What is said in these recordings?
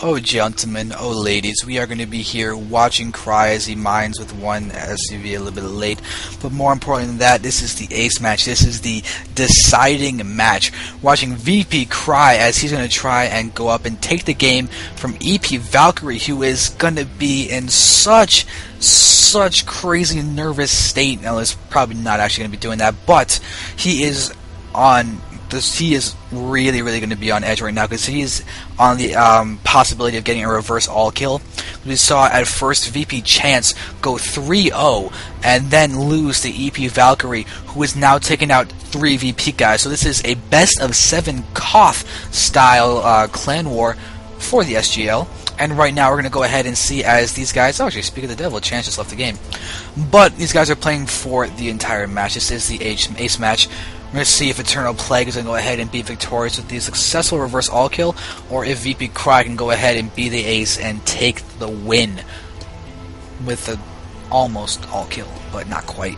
Oh gentlemen, oh ladies, we are going to be here watching Cry as he mines with one SUV a little bit late, but more important than that, this is the ace match. This is the deciding match. Watching VPCry as he's going to try and go up and take the game from ePValkyrie, who is going to be in such crazy nervous state. Now, he's probably not actually going to be doing that, but he is on this. He is really going to be on edge right now because he is on the possibility of getting a reverse all kill. We saw at first VPChAnCe go 3-0 and then lose to ePValkyrie, who is now taking out 3 VP guys. So this is a best of 7 Koth style clan war for the SGL. And right now we're going to go ahead and see as these guys, oh actually speak of the devil, Chance just left the game. But these guys are playing for the entire match. This is the ace match. We're going to see if Eternal Plague is going to go ahead and be victorious with the successful reverse all kill, or if VPCry can go ahead and be the ace and take the win with the almost all kill, but not quite.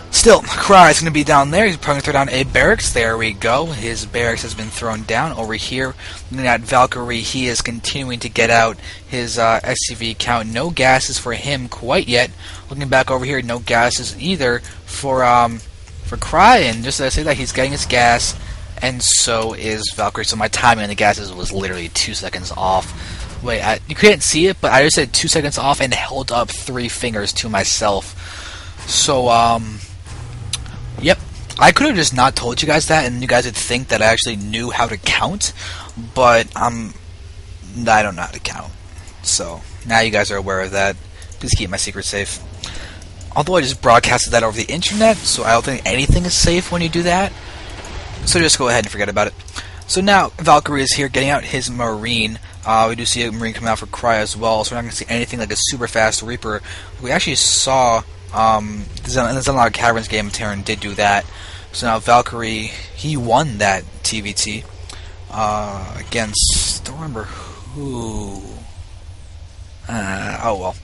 Still, Cry is going to be down there. He's probably going to throw down a barracks. There we go. His barracks has been thrown down. Over here, looking at Valkyrie, he is continuing to get out his SCV count. No gases for him quite yet. Looking back over here, no gases either for Cry, and just as I say that, he's getting his gas, and so is Valkyrie. So my timing on the gases was literally 2 seconds off. Wait, you couldn't see it, but I just said 2 seconds off and held up 3 fingers to myself. So, yep. I could have just not told you guys that, and you guys would think that I actually knew how to count, but I don't know how to count. So, now you guys are aware of that. Please keep my secret safe. Although I just broadcasted that over the internet, so I don't think anything is safe when you do that. So just go ahead and forget about it. So now Valkyrie is here getting out his Marine. We do see a Marine coming out for Cry as well, so we're not going to see anything like a super fast Reaper. We actually saw in the xel'naga Caverns game, Terran did do that. So now Valkyrie, he won that TVT against, don't remember who. Oh well.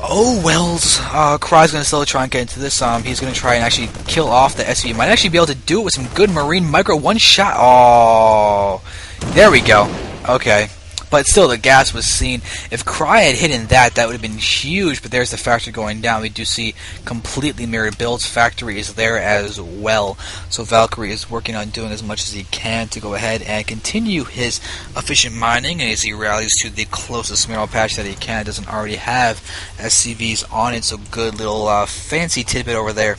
Oh wells, Cry's going to still try and get into this. He's going to try and actually kill off the SV. Might actually be able to do it with some good Marine micro one shot. Oh, there we go. Okay, but still the gas was seen. If Cry had hidden that, that would have been huge. But there's the factory going down. We do see completely mirrored builds. Factory is there as well. So Valkyrie is working on doing as much as he can to go ahead and continue his efficient mining as he rallies to the closest mineral patch that he can. It doesn't already have SCVs on it, so good little fancy tidbit over there.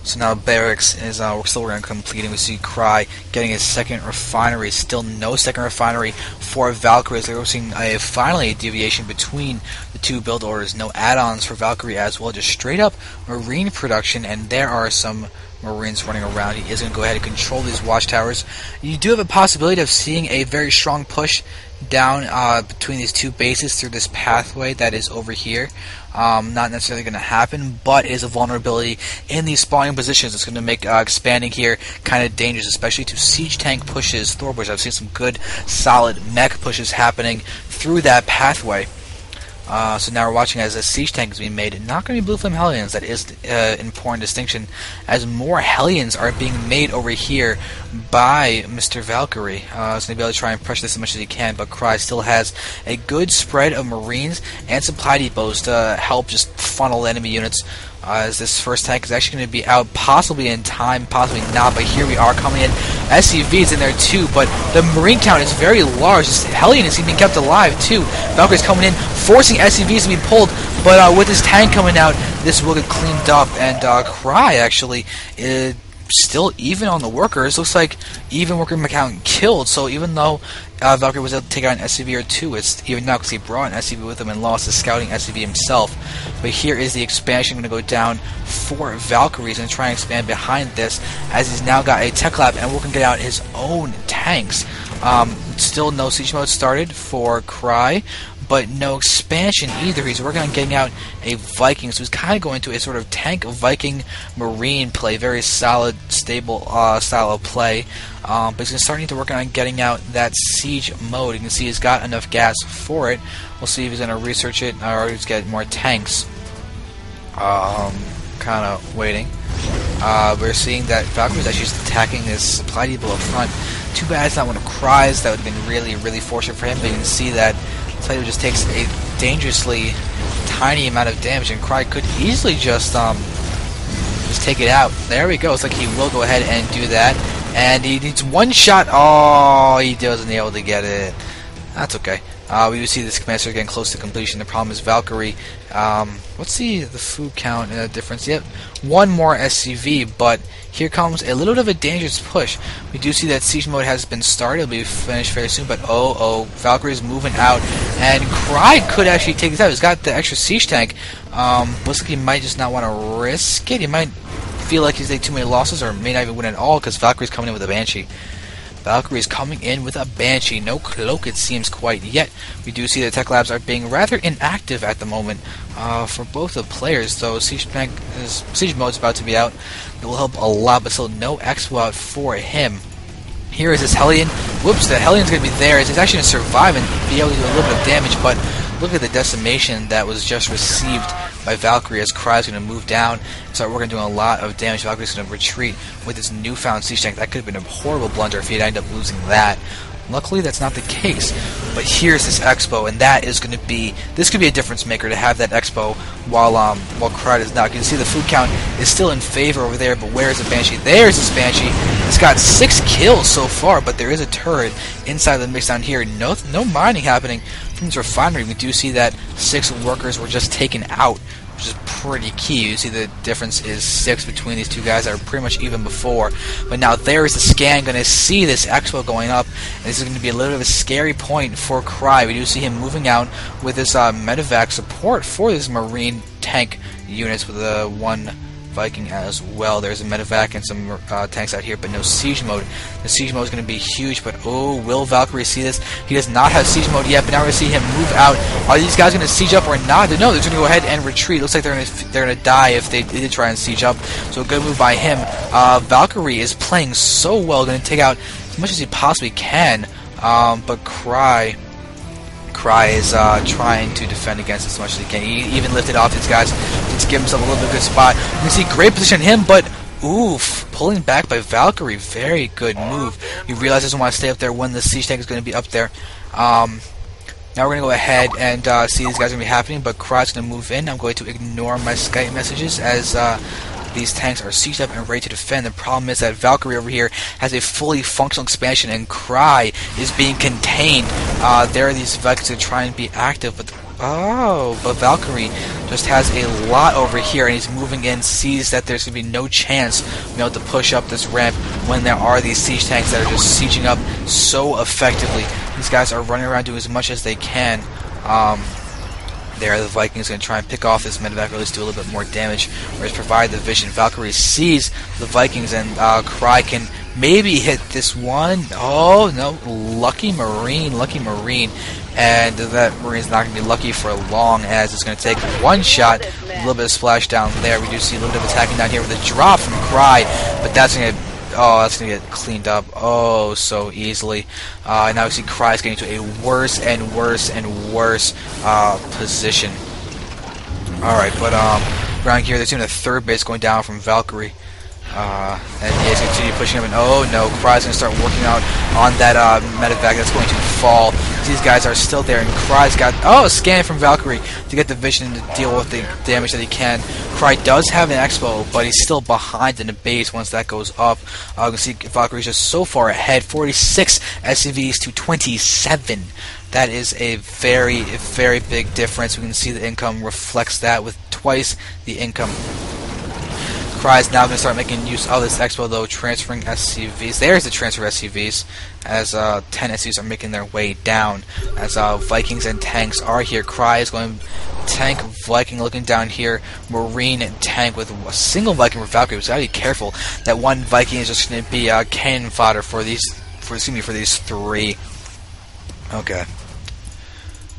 So now barracks is we're still working on completing. We see Cry getting his second refinery. Still no second refinery for Valkyrie. As we're seeing finally a deviation between the two build orders. No add-ons for Valkyrie as well. Just straight up Marine production, and there are some Marines running around. He is going to go ahead and control these watchtowers. You do have a possibility of seeing a very strong push down between these two bases through this pathway that is over here. Not necessarily going to happen, but it is a vulnerability in these spawning positions. It's going to make expanding here kind of dangerous, especially to siege tank pushes. Thorbush, I've seen some good, solid mech pushes happening through that pathway. So now we're watching as a siege tank is being made. Not going to be Blue Flame Hellions. That is an important distinction, as more Hellions are being made over here by Mr. Valkyrie. He's going to be able to try and pressure this as much as he can, but Cry still has a good spread of Marines and supply depots to help just funnel enemy units. As this first tank is actually going to be out, possibly in time, possibly not, but here we are coming in. SCV's in there too, but the Marine count is very large. This Hellion is being kept alive too. Valkyrie's coming in, forcing SCVs to be pulled, but with this tank coming out, this will get cleaned up, and Cry actually is still even on the workers. Looks like even worker count killed, so even though Valkyrie was able to take out an SCV or two, it's even now because he brought an SCV with him and lost his scouting SCV himself. But here is the expansion going to go down for Valkyrie. He's going to try and expand behind this, as he's now got a tech lab and working to get out his own tanks. Still no siege mode started for Cry, but no expansion either. He's working on getting out a Viking, so he's kind of going to a sort of tank Viking Marine play, very solid, stable style of play. But he's starting to work on getting out that siege mode. You can see he's got enough gas for it. We'll see if he's going to research it or just get more tanks. Kind of waiting. We're seeing that Valkyrie's actually attacking this supply depot up front. Too bad it's not one of Cry's. That would have been really, really fortunate for him. But you can see that Typhon just takes a dangerously tiny amount of damage, and Cry could easily just take it out. There we go. It's like he will go ahead and do that. And he needs one shot. Oh, he wasn't able to get it. That's okay. We do see this command center getting close to completion. The problem is Valkyrie. Let's see the food count difference. Yep, one more SCV, but here comes a little bit of a dangerous push. We do see that siege mode has been started. It'll be finished very soon, but Valkyrie's moving out, and Cry could actually take this out. He's got the extra siege tank. Looks like he might just not want to risk it. He might feel like he's taking too many losses, or may not even win at all, because Valkyrie's coming in with a Banshee. Valkyrie is coming in with a Banshee. No cloak, it seems, quite yet. We do see the tech labs are being rather inactive at the moment for both the players, though siege mode is about to be out. It will help a lot, but still no expo out for him. Here is this Hellion. Whoops, the Hellion's going to be there. It's actually going to survive and be able to do a little bit of damage, but look at the decimation that was just received by Valkyrie as Cry's going to move down and start working, doing a lot of damage. Valkyrie's going to retreat with his newfound siege tank. That could have been a horrible blunder if he had ended up losing that. Luckily, that's not the case. But here's this expo, and that is going to be... This could be a difference maker to have that expo while Cry is not. You can see the food count is still in favor over there, but where is the Banshee? There's this Banshee. It's got 6 kills so far, but there is a turret inside the mix down here. No mining happening from this refinery. We do see that 6 workers were just taken out, which is pretty key. You see the difference is 6 between these two guys that are pretty much even before. But now there is the scan, going to see this expo going up, and this is going to be a little bit of a scary point for Cry. We do see him moving out with this medevac support for this marine tank units with the one Viking as well. There's a medevac and some tanks out here, but no siege mode. The siege mode is going to be huge, but will Valkyrie see this? He does not have siege mode yet, but now we're going to see him move out. Are these guys going to siege up or not? No, they're going to go ahead and retreat. Looks like they're going to die if they did try and siege up, so a good move by him. Valkyrie is playing so well, going to take out as much as he possibly can, but Cry is trying to defend against as much as he can. He even lifted off these guys to give himself a little bit of a good spot. You can see great position on him, but oof, pulling back by Valkyrie. Very good move. He realizes he doesn't want to stay up there when the siege tank is going to be up there. Now we're going to go ahead and see these guys are going to be happening, but Cry's going to move in. I'm going to ignore my Skype messages as these tanks are sieged up and ready to defend. The problem is that Valkyrie over here has a fully functional expansion, and Cry is being contained. There are these Vikings that try and be active, but Valkyrie just has a lot over here, and he's moving in, sees that there's going to be no chance to push up this ramp when there are these siege tanks that are just sieging up so effectively. These guys are running around doing as much as they can. There, the Vikings going to try and pick off this medevac, or at least do a little bit more damage, or just provide the vision. Valkyrie sees the Vikings, and Cry can maybe hit this one. Oh, no, lucky Marine, and that Marine's not going to be lucky for long, as it's going to take one shot, a little bit of splash down there. We do see a little bit of attacking down here with a drop from Cry, but that's going to get cleaned up so easily. Now we see Cry's getting to a worse and worse position. Alright, but around here there's even a third base going down from Valkyrie. And he's going to continue pushing him, and oh no, Cry's going to start working out on that medevac that's going to fall. These guys are still there, and Cry's got a scan from Valkyrie to get the vision to deal with the damage that he can. Cry does have an expo, but he's still behind in the base once that goes up. You can see Valkyrie's just so far ahead, 46 SCVs to 27. That is a very, very big difference. We can see the income reflects that with twice the income. Cry is now going to start making use of this expo, though, transferring SCVs. There's the transfer SCVs, as 10 SCVs are making their way down, as Vikings and tanks are here. Cry is going tank, Viking looking down here, Marine and tank with a single Viking for Valkyrie. So gotta be careful that one Viking is just going to be cannon fodder for these three. Okay.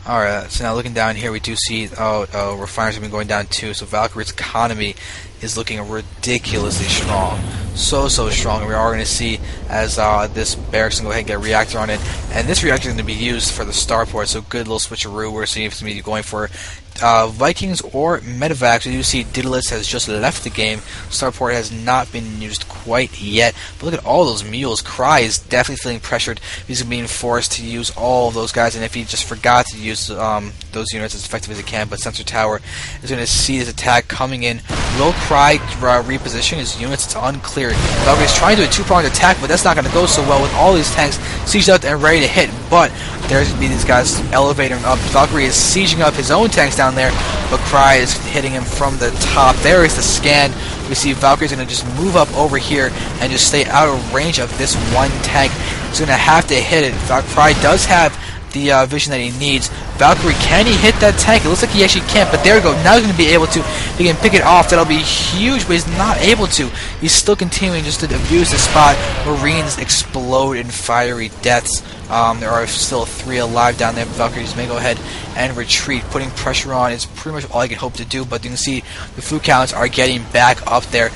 Alright, so now looking down here, we do see, refiners have been going down too, so Valkyrie's economy is looking ridiculously strong. So strong, and we are going to see as this barracks can go ahead and get a reactor on it, and this reactor is going to be used for the starport, so good little switcheroo. We're seeing if it's going to be going for Vikings or medevacs. We do see Daedalus has just left the game. Starport has not been used quite yet. But look at all those mules. Cry is definitely feeling pressured. He's being forced to use all of those guys, and if he just forgot to use those units as effective as he can, but Sensor Tower is going to see his attack coming in. Will Cry reposition his units? It's unclear. Valkyrie is trying to do a two-pronged attack, but that's not going to go so well with all these tanks sieged up and ready to hit. But there's going to be these guys elevating up. Valkyrie is sieging up his own tanks down there, but Cry is hitting him from the top. There is the scan. We see Valkyrie's going to just move up over here and just stay out of range of this one tank. He's going to have to hit it. Cry does have the vision that he needs. Valkyrie, can he hit that tank? It looks like he actually can't, but there we go. Now he's going to be able to. He can pick it off. That'll be huge, but he's not able to. He's still continuing just to abuse the spot. Marines explode in fiery deaths. There are still 3 alive down there. Valkyries may go ahead and retreat. Putting pressure on is pretty much all I can hope to do, but you can see the food counts are getting back up there.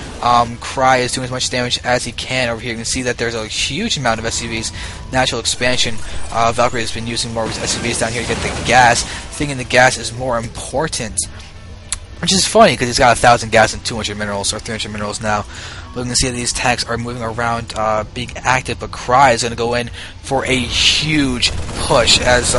Cry is doing as much damage as he can over here. You can see that there's a huge amount of SCVs. Natural expansion. Valkyrie has been using more of his SCVs down here to get the gas. Thinking the gas is more important, which is funny because he's got 1,000 gas and 200 minerals, or 300 minerals now. But you can see that these tanks are moving around, being active, but Cry is going to go in for a huge push as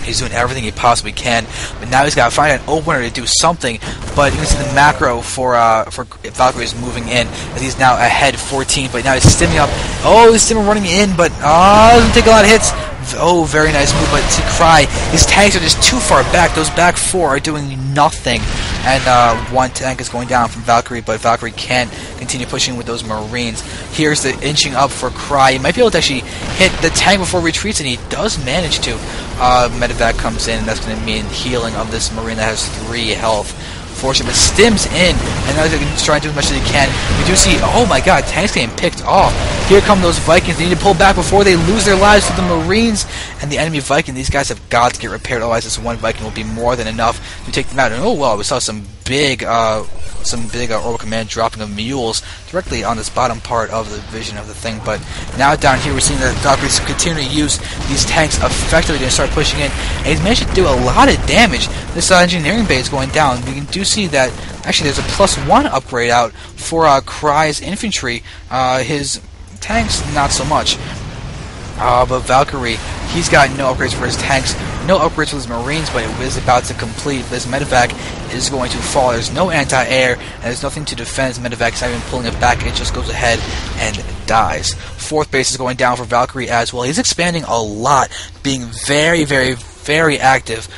he's doing everything he possibly can. But now he's got to find an opener to do something. But you can see the macro for Valkyrie is moving in as he's now ahead 14. But now he's stimming up. Oh, he's stimming running in, but doesn't take a lot of hits. Oh, very nice move, but see Cry, his tanks are just too far back. Those back 4 are doing nothing. And one tank is going down from Valkyrie, but Valkyrie can't continue pushing with those Marines. Here's the inching up for Cry. He might be able to actually hit the tank before he retreats, and he does manage to. Medevac comes in, and that's going to mean healing of this Marine that has 3 health. But stims in, and now he's trying to do as much as he can. We do see, oh my god, tanks getting picked off. Here come those Vikings. They need to pull back before they lose their lives to the Marines and the enemy Viking. These guys have got to get repaired, otherwise this one Viking will be more than enough to take them out. And oh well, we saw some big orbital command dropping of mules directly on this bottom part of the vision of the thing. But now down here we're seeing that Valkyries continue to use these tanks effectively to start pushing in, and he's managed to do a lot of damage. This engineering bay is going down. We do see that actually there's a +1 upgrade out for Cry's infantry. His tanks not so much. But Valkyrie, he's got no upgrades for his tanks, no upgrades for his Marines, but it is about to complete. This medevac is going to fall. There's no anti-air, and there's nothing to defend. His medevac is not even pulling it back. It just goes ahead and dies. 4th base is going down for Valkyrie as well. He's expanding a lot, being very, very, very active.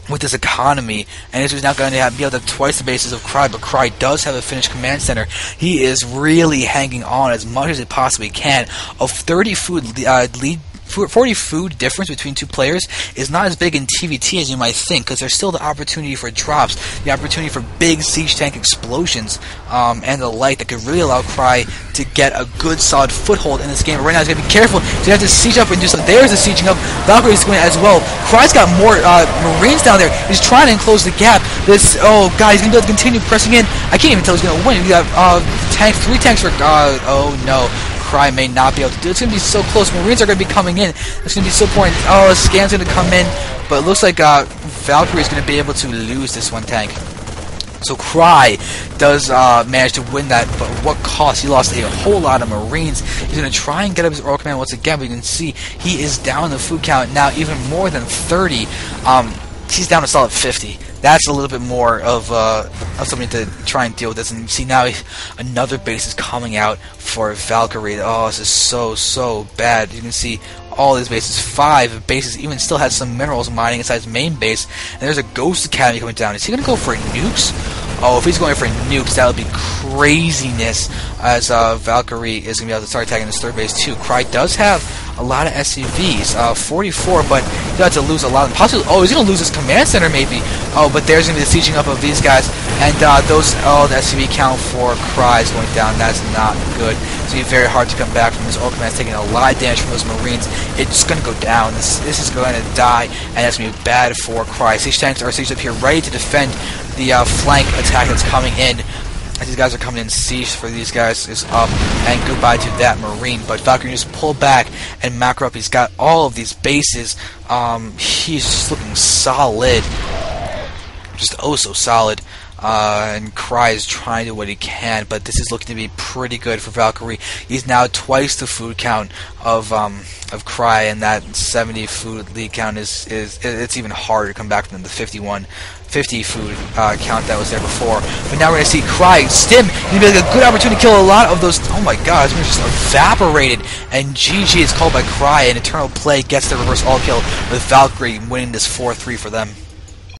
With this economy, and he's now going to be able to have twice the bases of Cry, but Cry does have a finished command center. He is really hanging on as much as he possibly can. A 30 food lead 40 food difference between 2 players is not as big in TVT as you might think, because there's still the opportunity for drops, the opportunity for big siege tank explosions, and the like that could really allow Cry to get a good solid foothold in this game. But right now he's going to be careful, so you have to siege up and do something. There's the sieging up. Valkyrie's going as well. Cry's got more Marines down there. He's trying to enclose the gap. Oh god, he's going to be able to continue pressing in. I can't even tell he's going to win. We got 3 tanks for oh no. Cry may not be able to do it. It's going to be so close. Marines are going to be coming in. It's going to be so important. Oh, Scan's going to come in. But it looks like Valkyrie is going to be able to lose this one tank. So Cry does manage to win that, but at what cost? He lost a whole lot of Marines. He's going to try and get up his Royal Command once again, but you can see he is down the food count now, even more than 30. He's down a solid 50. That's a little bit more of something to try and deal with this. And you see now another base is coming out for Valkyrie. Oh, this is so bad. You can see all these bases, 5 bases, even still has some minerals mining inside his main base. And there's a Ghost Academy coming down. Is he going to go for nukes? Oh, if he's going for nukes, that would be craziness, as Valkyrie is going to be able to start attacking this 3rd base too. Cry does have a lot of SCVs, 44, but he'll have to lose a lot of them. Possibly, oh, he's going to lose his command center maybe. Oh, but there's going to be the sieging up of these guys, and the SCV count for Cry is going down. That's not good. It's going to be very hard to come back from this. Command taking a lot of damage from those Marines. It's going to go down. This is going to die, and that's going to be bad for Cry. Siege tanks are sieged up here, ready to defend the flank attack that's coming in. as these guys are coming in. Siege for these guys is up, and goodbye to that Marine. But VPCry just pull back and macro up. He's got all of these bases. He's just looking solid, just oh so solid. And Cry is trying to do what he can, but this is looking to be pretty good for VPCry. He's now twice the food count of Cry, and that 70 food lead count is it's even harder to come back than the 50 food count that was there before. But now we're gonna see Cry stim. He'd be like a good opportunity to kill a lot of those. Oh my God, it's just evaporated. And GG is called by Cry, and Eternal Play gets the reverse all kill with VPCry winning this 4-3 for them.